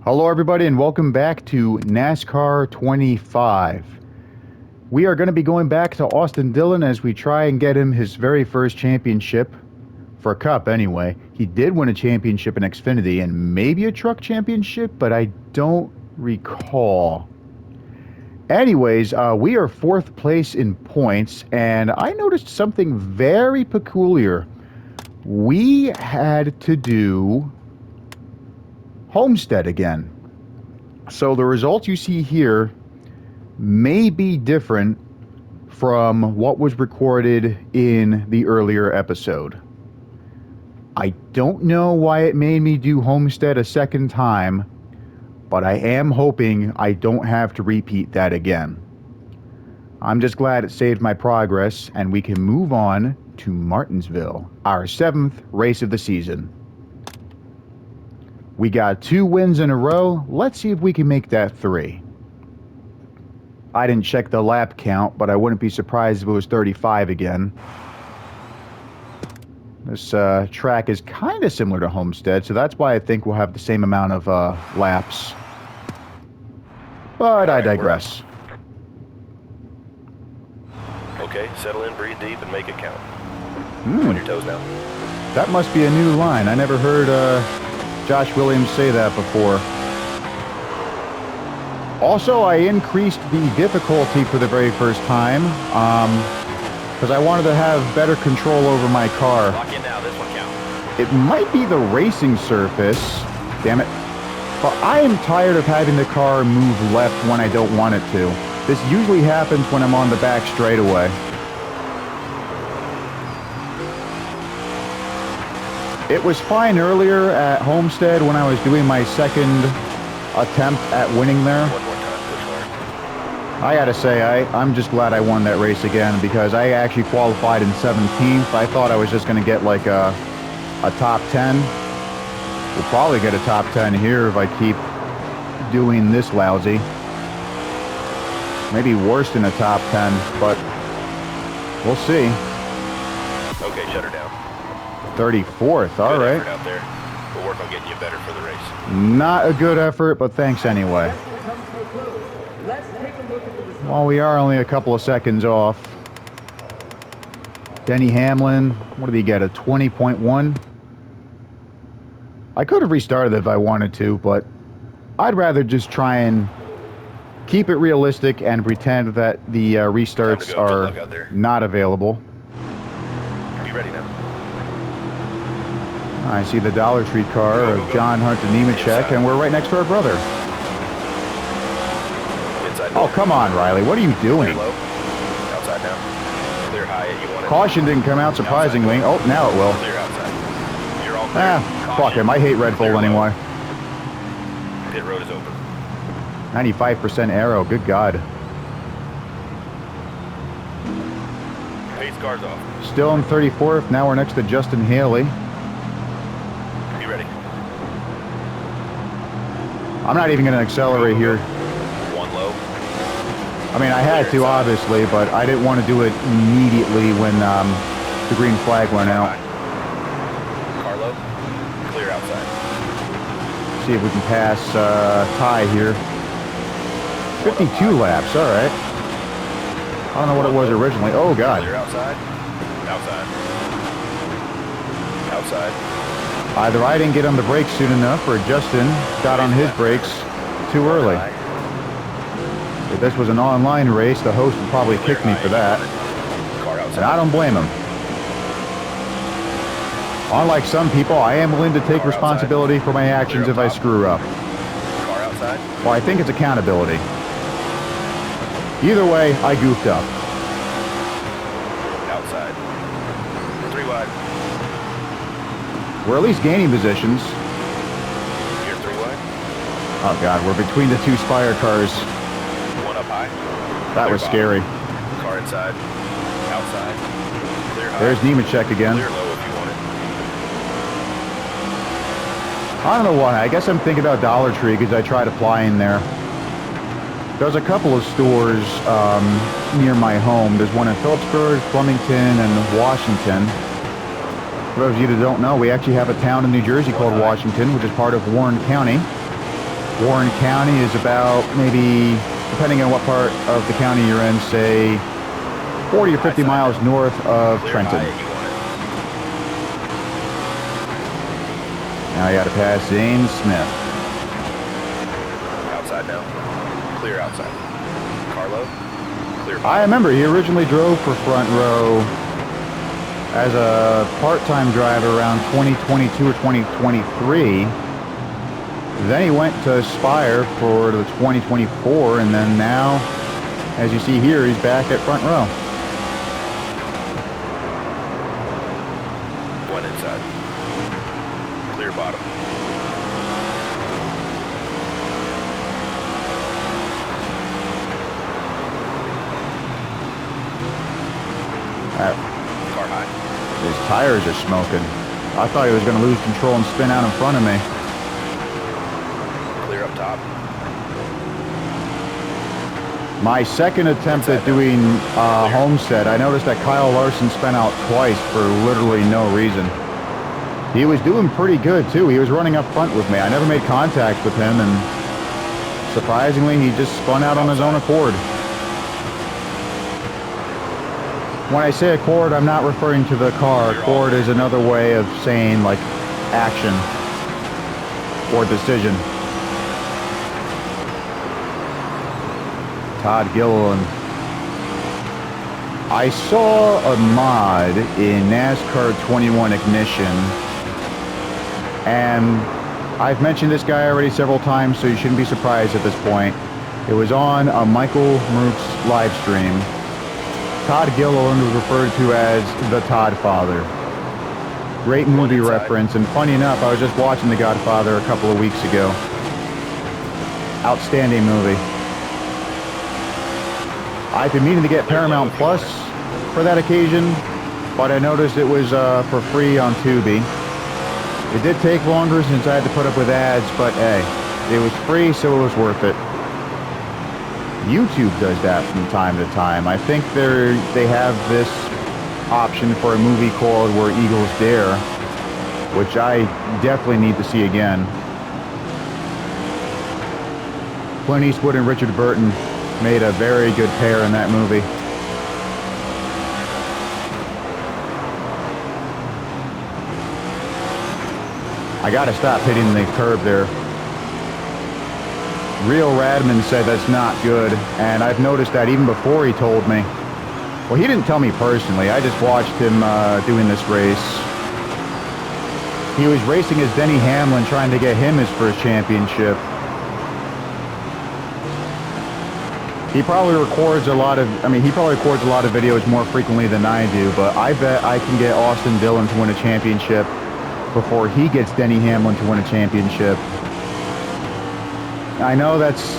Hello everybody and welcome back to NASCAR 25. We are going to be going back to Austin Dillon as we try and get him his very first championship, for a cup anyway. He did win a championship in Xfinity and maybe a truck championship, but I don't recall. Anyways, we are 4th place in points, and I noticed something very peculiar. We had to do Homestead again. So the results you see here may be different from what was recorded in the earlier episode. I don't know why it made me do Homestead a second time, but I am hoping I don't have to repeat that again. I'm just glad it saved my progress and we can move on to Martinsville, our 7th race of the season. We got 2 wins in a row. Let's see if we can make that 3. I didn't check the lap count, but I wouldn't be surprised if it was 35 again. This track is kind of similar to Homestead, so that's why I think we'll have the same amount of laps. But I digress. Okay, settle in, breathe deep, and make it count. On your toes now. That must be a new line. I never heard Josh Williams say that before. Also, I increased the difficulty for the very first time because I wanted to have better control over my car. Lock in now, this one counts. It might be the racing surface, damn it, but I am tired of having the car move left when I don't want it to. This usually happens when I'm on the back straightaway. It was fine earlier at Homestead when I was doing my second attempt at winning there. One more time, push hard. I gotta say, I'm just glad I won that race again because I actually qualified in 17th. I thought I was just gonna get like a top 10. We'll probably get a top 10 here if I keep doing this lousy. Maybe worse than a top 10, but we'll see. Okay, shut her down. 34th, all right. Good effort out there. We'll work on getting you better for the race. Not a good effort, but thanks anyway. Well, we are only a couple of seconds off. Denny Hamlin, what did he get, a 20.1? I could have restarted if I wanted to, but I'd rather just try and keep it realistic and pretend that the restarts are not available. Be ready now. I see the Dollar Tree car of John Hunt and Nemechek, and we're right next to our brother. Inside. Oh, come on, Riley. What are you doing? Clear low. Outside now. Clear high. You want it. Caution didn't come out, surprisingly. Oh, now it will. Clear outside. You're all clear. Fuck him. I hate Red Bull anyway. Pit road is open. 95% aero. Good God. Pace cars off. Still in 34th. Now we're next to Justin Haley. Be ready. I'm not even going to accelerate here. One low. I mean, I had to, obviously, but I didn't want to do it immediately when the green flag went out. Car low. Clear outside. See if we can pass Ty here. 52 laps, all right. I don't know what it was originally. Oh, God. Clear outside. Outside. Outside. Either I didn't get on the brakes soon enough or Justin got on his brakes too early. If this was an online race, the host would probably kick me for that. And I don't blame him. Unlike some people, I am willing to take responsibility for my actions if I screw up. Car outside. Well, I think it's accountability. Either way, I goofed up. Outside. 3 wide. We're at least gaining positions. You're 3 wide. Oh, God, we're between the 2 Spire cars. 1 up high. That was scary. Car inside. Outside. Clear high. There's Nemechek again. Clear low if you want it. I don't know why. I guess I'm thinking about Dollar Tree because I tried applying there. There's a couple of stores near my home. There's one in Phillipsburg, Flemington, and Washington. For those of you that don't know, we actually have a town in New Jersey called Washington, which is part of Warren County. Warren County is about maybe, depending on what part of the county you're in, say 40 or 50 miles north of Trenton. Now I got to pass Zane Smith. Outside now. Clear outside. Carlo, clear. I remember he originally drove for Front Row as a part-time driver around 2022 or 2023. Then he went to Aspire for the 2024, and then now, as you see here, he's back at Front Row. One inside. Clear bottom. Car high. His tires are smoking. I thought he was going to lose control and spin out in front of me. Clear up top. My second attempt at doing Homestead, I noticed that Kyle Larson spun out twice for literally no reason. He was doing pretty good too. He was running up front with me. I never made contact with him, and surprisingly, he just spun out on his own accord. When I say accord, I'm not referring to the car. Accord is another way of saying, like, action or decision. Todd Gilliland. I saw a mod in NASCAR 21 Ignition, and I've mentioned this guy already several times, so you shouldn't be surprised at this point. It was on a Michael Mooks live stream. Todd Gilliland was referred to as the Todd Father. Great movie reference, and funny enough, I was just watching The Godfather a couple of weeks ago. Outstanding movie. I've been meaning to get Paramount Plus for that occasion, but I noticed it was for free on Tubi. It did take longer since I had to put up with ads, but hey, it was free, so it was worth it. YouTube does that from time to time. I think they have this option for a movie called Where Eagles Dare, which I definitely need to see again. Clint Eastwood and Richard Burton made a very good pair in that movie. I gotta stop hitting the curb there. Real Radman said that's not good, and I've noticed that even before he told me. Well, he didn't tell me personally. I just watched him doing this race. He was racing as Denny Hamlin, trying to get him his first championship. He probably records a lot of, he probably records a lot of videos more frequently than I do, but I bet I can get Austin Dillon to win a championship before he gets Denny Hamlin to win a championship. I know that's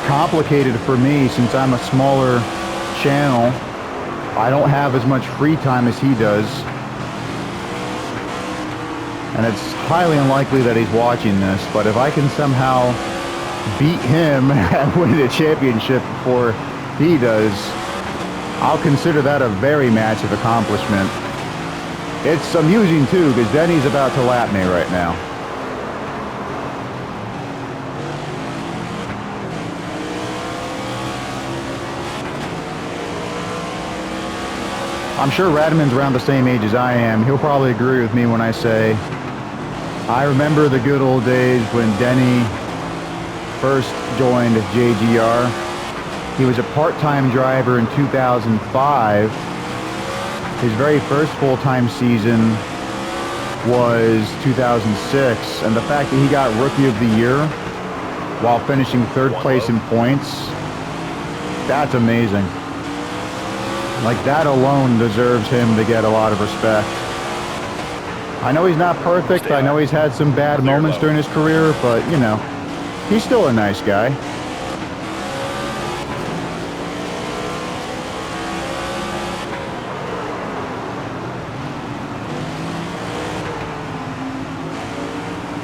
complicated for me since I'm a smaller channel. I don't have as much free time as he does. And it's highly unlikely that he's watching this, but if I can somehow beat him and win the championship before he does, I'll consider that a very massive accomplishment. It's amusing too, because Denny's about to lap me right now. I'm sure Radman's around the same age as I am. He'll probably agree with me when I say, I remember the good old days when Denny first joined JGR. He was a part-time driver in 2005. His very first full-time season was 2006, and the fact that he got Rookie of the Year while finishing third place in points, that's amazing. Like, that alone deserves him to get a lot of respect. I know he's not perfect. I know he's had some bad moments during his career, but, you know, he's still a nice guy.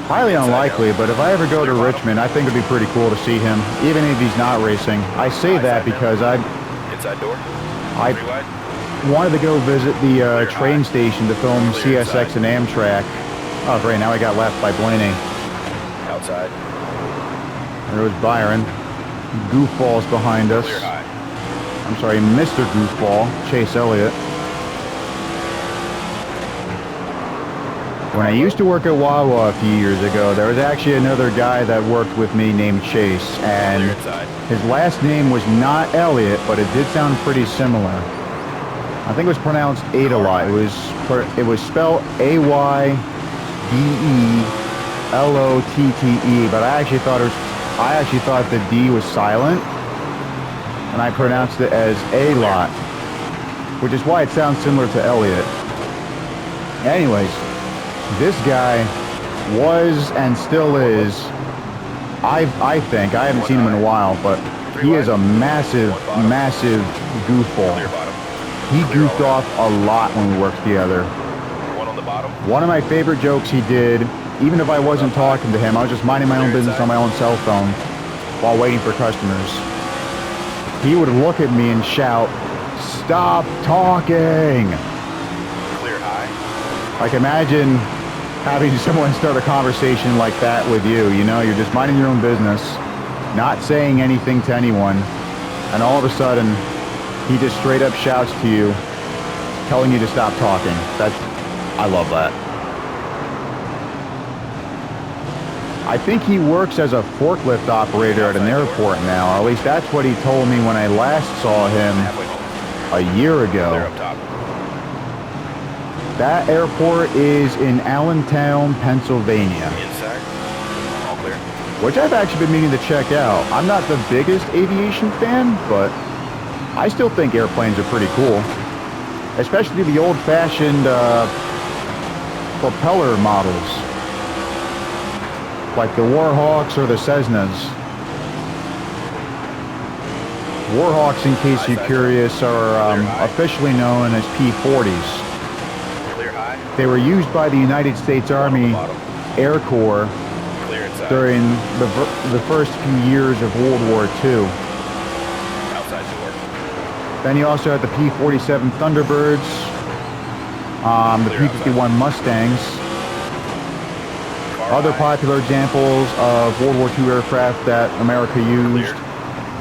Highly unlikely, but if I ever go to Richmond, I think it'd be pretty cool to see him, even if he's not racing. I say that because Inside door. I wanted to go visit the train station to film CSX and Amtrak. Oh, great, now I got left by Blaney. Outside. There was Byron. Goofball's behind us. Clear high. I'm sorry, Mr. Goofball, Chase Elliott. When I used to work at Wawa a few years ago, there was actually another guy that worked with me named Chase, and Clear inside. his last name was not Elliott, but it did sound pretty similar. I think it was pronounced Adela. It was spelled Aydelotte, but I actually thought the D was silent, and I pronounced it as A-Lot, which is why it sounds similar to Elliott. Anyways, this guy was and still is, I think, I haven't seen him in a while, but he is a massive goofball. Clear bottom. He goofed off a lot when we worked together. One on the bottom. One of my favorite jokes he did, even if I wasn't talking to him, I was just minding my own business on my own cell phone while waiting for customers. He would look at me and shout, "Stop talking!" Clear high. Like, imagine having someone start a conversation like that with you. You know, you're just minding your own business, not saying anything to anyone, and all of a sudden, he just straight up shouts to you, telling you to stop talking. I love that. I think he works as a forklift operator at an airport now, or at least that's what he told me when I last saw him Halfway home. a year Clear ago. up top. That airport is in Allentown, Pennsylvania, Inside. All clear. which I've actually been meaning to check out. I'm not the biggest aviation fan, but I still think airplanes are pretty cool, especially the old-fashioned propeller models, like the Warhawks or the Cessnas. Warhawks, in case you're curious, are officially known as P-40s. Clear high. They were used by the United States Army Air Corps Clear inside. during the first few years of World War II. Outside door. Then you also had the P-47 Thunderbirds, the P-51 Mustangs. Other popular examples of World War II aircraft that America used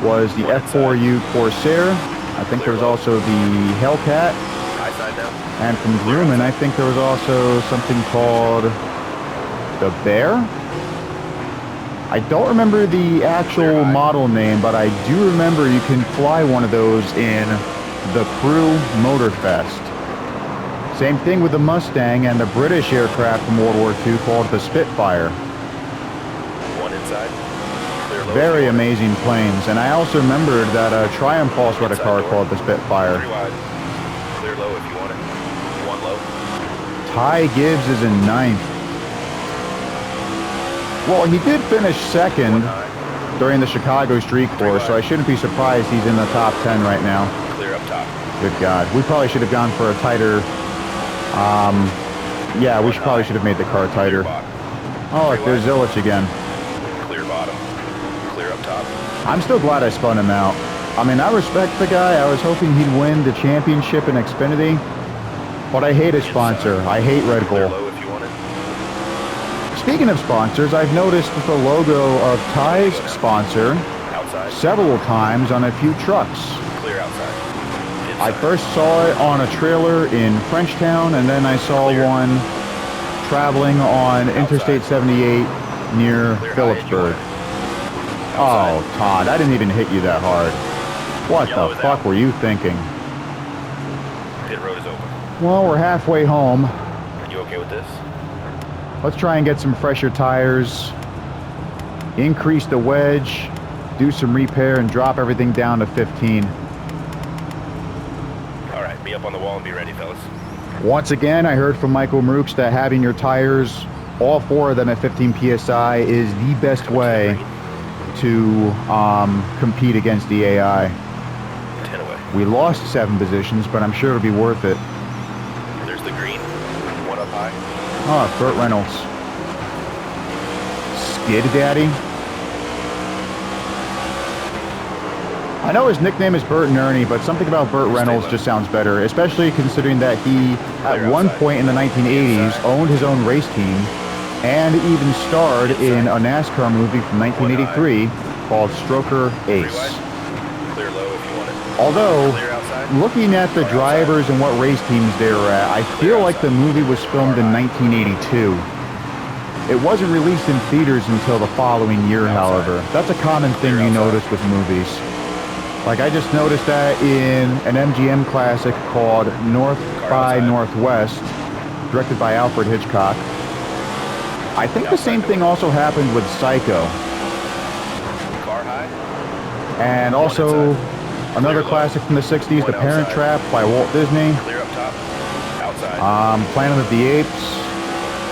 was the F-4U Corsair. I think there was also the Hellcat. High side now. And from Grumman, I think there was also something called the Bear. I don't remember the actual model name, but I do remember you can fly one of those in the Crew Motorfest. Same thing with the Mustang and the British aircraft from World War II called the Spitfire. One inside. Clear low. Very amazing planes. And I also remembered that Triumph also had a car called the Spitfire. 3 wide. Clear low if you want it. One low. Ty Gibbs is in 9th. Well, he did finish second during the Chicago Street Course, so I shouldn't be surprised he's in the top 10 right now. Clear up top. Good God. We probably should have gone for a tighter... yeah, we probably should have made the car tighter. Oh, look, there's Illich again. Clear bottom. Clear up top. I'm still glad I spun him out. I mean, I respect the guy. I was hoping he'd win the championship in Xfinity, but I hate his sponsor. I hate Red Clear Bull. low if you want it. Speaking of sponsors, I've noticed the logo of Ty's sponsor Outside. several times on a few trucks. Clear outside. I Inside. first saw it on a trailer in Frenchtown, and then I saw one traveling on Interstate 78 near Phillipsburg. Oh, Todd, I didn't even hit you that hard. What Yellow the is fuck out. were you thinking? Pit road is open. Well, we're halfway home. You okay with this? Let's try and get some fresher tires, increase the wedge, do some repair, and drop everything down to 15. All right, be up on the wall and be ready, fellas. Once again, I heard from Michael Marooks that having your tires, all 4 of them at 15 PSI, is the best way to compete against the AI. 10 away. We lost 7 positions, but I'm sure it'll be worth it. There's the green. One up high. Oh, Burt Reynolds. Skid Daddy? I know his nickname is Burt and Ernie, but something about Burt Reynolds just sounds better, especially considering that he, at one point in the 1980s, owned his own race team and even starred in a NASCAR movie from 1983 called Stroker Three Ace. wide. Clear low if you want it. Although, Clear outside. looking at the drivers and what race teams they were at, I feel like the movie was filmed in 1982. It wasn't released in theaters until the following year, however. That's a common thing you notice with movies. Like, I just noticed that in an MGM classic called North by Northwest, directed by Alfred Hitchcock. I think the same thing also happened with Psycho. Car high. And also another classic from the 60s, The Parent Trap by Walt Disney. Clear up top. Outside. Planet of the Apes.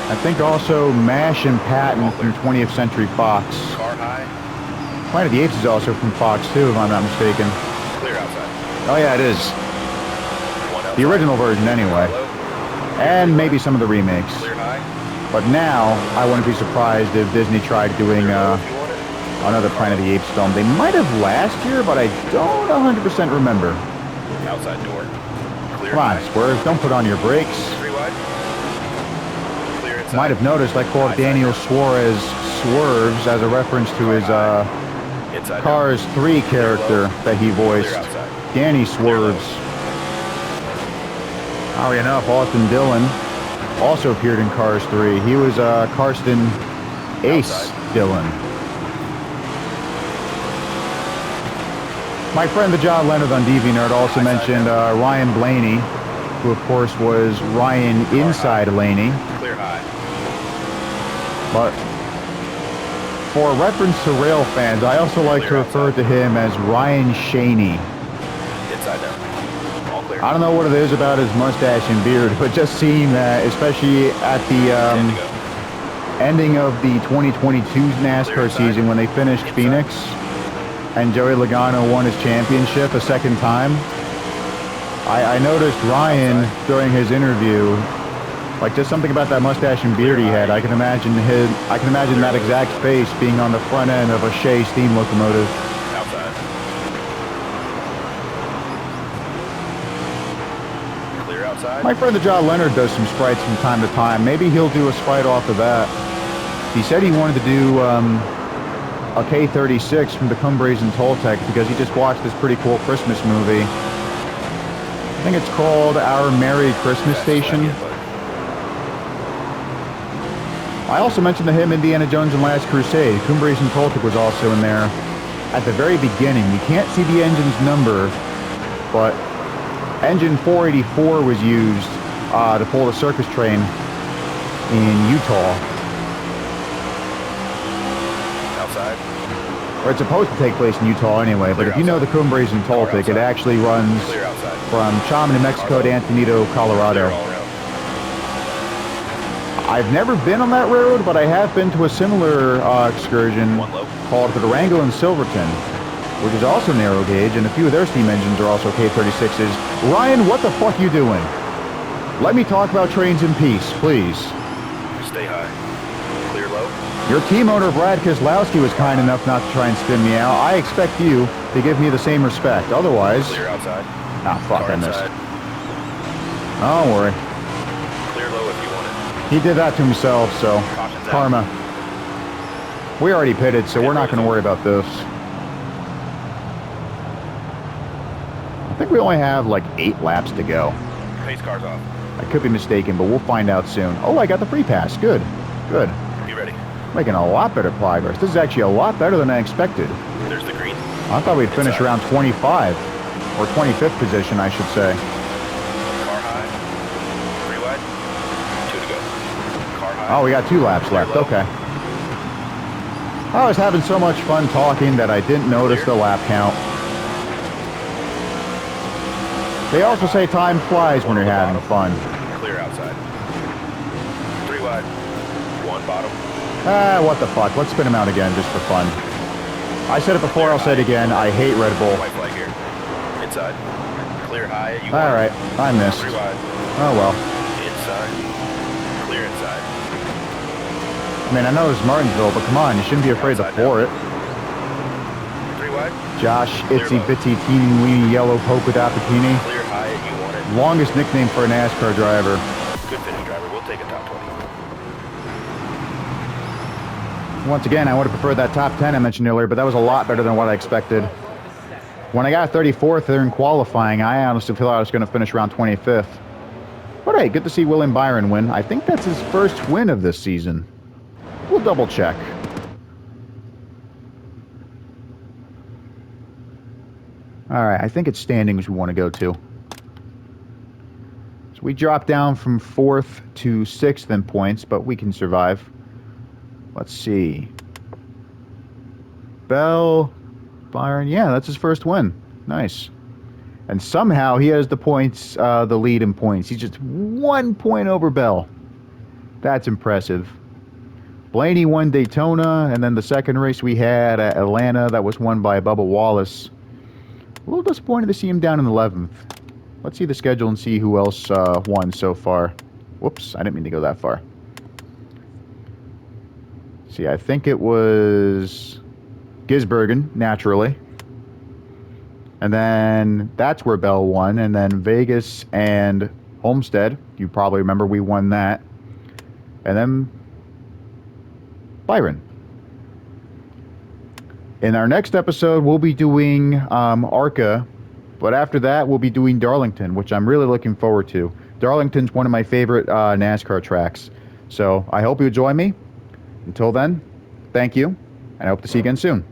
I think also MASH and Patton from 20th Century Fox. Car high. Planet of the Apes is also from Fox too, if I'm not mistaken. Clear outside. Oh yeah, it is. The original version anyway. And maybe some of the remakes. Clear high. But now, I wouldn't be surprised if Disney tried doing another Planet of the Apes film. They might have last year, but I don't 100% remember. Outside door. Clear. Come on, Swerve, don't put on your brakes. Three wide. Clear inside. Might have noticed I called Daniel Suarez Swerves as a reference to his Cars 3 character that he voiced. Danny Swerves. Oddly enough, Austin Dillon also appeared in Cars 3. He was Karsten Ace Dillon. My friend the John Leonard on DeviantArt also mentioned Ryan Blaney, who of course was Ryan Inside Laney. Clear high. But for reference to rail fans, I also like to refer to him as Ryan Shaney. Inside down. All clear. I don't know what it is about his mustache and beard, but just seeing that, especially at the ending of the 2022 NASCAR season when they finished Phoenix and Joey Logano won his championship a second time, I noticed Ryan during his interview, like just something about that mustache and beard he had. I can imagine that exact face being on the front end of a Shea steam locomotive. Outside. Clear outside. My friend the John Leonard does some sprites from time to time. Maybe he'll do a sprite off of that. He said he wanted to do a K-36 from the Cumbres and Toltec because he just watched this pretty cool Christmas movie. I think it's called Our Merry Christmas Station. I also mentioned to him Indiana Jones and Last Crusade. Cumbres and Toltec was also in there at the very beginning. You can't see the engine's number, but engine 484 was used to pull the circus train in Utah. Outside. Or it's supposed to take place in Utah anyway, but if you know the Cumbres and Toltec, it actually runs from Chamonix, New Mexico to Antonito, Colorado. I've never been on that road, but I have been to a similar excursion called the Durango and Silverton, which is also narrow gauge, and a few of their steam engines are also K-36s. Ryan, what the fuck you doing? Let me talk about trains in peace, please. Stay high. Clear low. Your team owner, Brad Keselowski, was kind enough not to try and spin me out. I expect you to give me the same respect. Otherwise... Clear outside. Ah, fuck, I missed. Inside. Don't worry. Clear low if you want it. He did that to himself, so... Caution's Karma. We already pitted, so we're not going to worry about this. I think we only have like 8 laps to go. Pace car's off. I could be mistaken, but we'll find out soon. Oh, I got the free pass. Good. Good. You ready? Making a lot better progress. This is actually a lot better than I expected. There's the green. I thought we'd finish around 25. Or 25th position, I should say. Car high. 3 wide. 2 to go. Car high. Oh, we got 2 laps left. Okay. I was having so much fun talking that I didn't notice the lap count. They also say time flies when you're having fun. Clear outside. 3 wide. 1 bottom. Ah, what the fuck. Let's spin him out again just for fun. I said it before, I'll say it again. I hate Red Bull. White flag here. Inside. Clear high. Alright, I missed. 3 wide. Oh well. Inside. Clear inside. I mean, I know it's Martinsville, but come on, you shouldn't be afraid to floor it. 3 wide. Josh, itsy bitsy teeny weeny yellow polka dot bikini. Clear high if you want it. Longest nickname for a NASCAR driver. Good finish, driver. We'll take a top 20. Once again, I would have preferred that top 10 I mentioned earlier, but that was a lot better than what I expected. When I got 34th there in qualifying, I honestly thought I was going to finish around 25th. But hey, good to see William Byron win. I think that's his first win of this season. We'll double check. Alright, I think it's standings we want to go to. So we dropped down from 4th to 6th in points, but we can survive. Let's see. Bell, Byron, yeah, that's his first win. Nice. And somehow he has the points, the lead in points. He's just 1 point over Bell. That's impressive. Blaney won Daytona, and then the second race we had at Atlanta, that was won by Bubba Wallace. A little disappointed to see him down in 11th. Let's see the schedule and see who else won so far. Whoops, I didn't mean to go that far. See, I think it was Gisbergen, naturally. And then that's where Bell won. And then Vegas and Homestead. You probably remember we won that. And then Byron. In our next episode, we'll be doing ARCA. But after that, we'll be doing Darlington, which I'm really looking forward to. Darlington's one of my favorite NASCAR tracks. So I hope you join me. Until then, thank you. And I hope to see you again soon.